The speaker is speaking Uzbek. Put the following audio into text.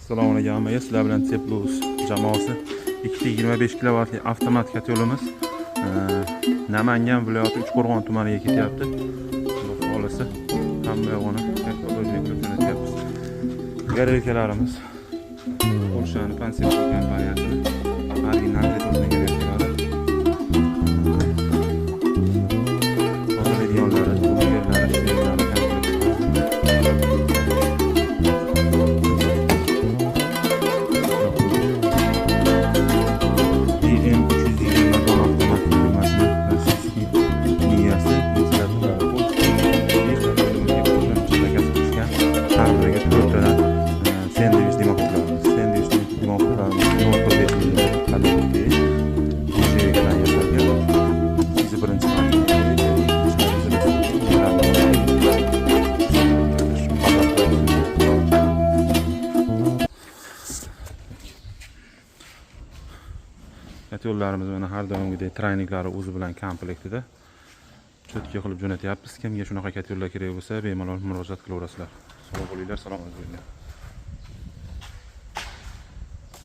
Assalomu alaykum hammaga. Sizlar bilan C+ jamoasi 225 kilovatli avtomat kotelimiz Namangan viloyati Uchqo'rg'on tumaniga ketyapti. Xudo xolisa hamma yo'g'ini ko'rsatyapmiz. Garelkalarimiz Polshaning Pansevko kompaniyasi original detallarni garelkalari. Yo'llarimiz mana har doimgidek trayninglari o'zi bilan komplektida cho'tka qilib jo'natyapmiz. Kimga shunaqa yo'llar kerak bo'lsa bemalol murojaat qilaverasizlar. Sog' bo'linglar, salomat bo'linglar.